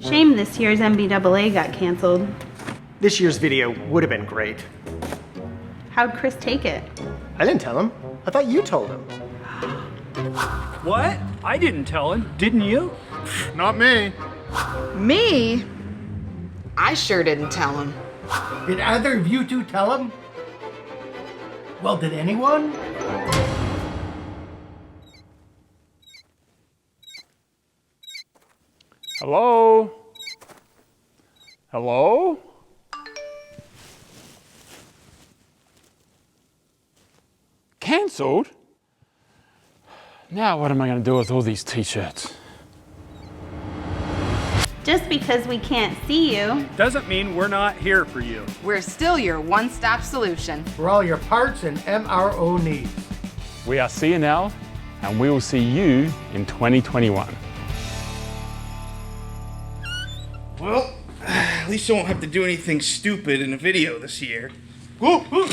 Shame this year's NBAA got canceled. This year's video would have been great. How'd Chris take it? I didn't tell him. I thought you told him. What? I didn't tell him. Didn't you? Not me. Me? I sure didn't tell him. Did either of you two tell him? Well, did anyone? Hello? Hello? Cancelled? Now what am I going to do with all these t-shirts? Just because we can't see you. Doesn't mean we're not here for you. We're still your one-stop solution. For all your parts and MRO needs. We are CNL, and we will see you in 2021. Well, at least I won't have to do anything stupid in a video this year. Woo, woo.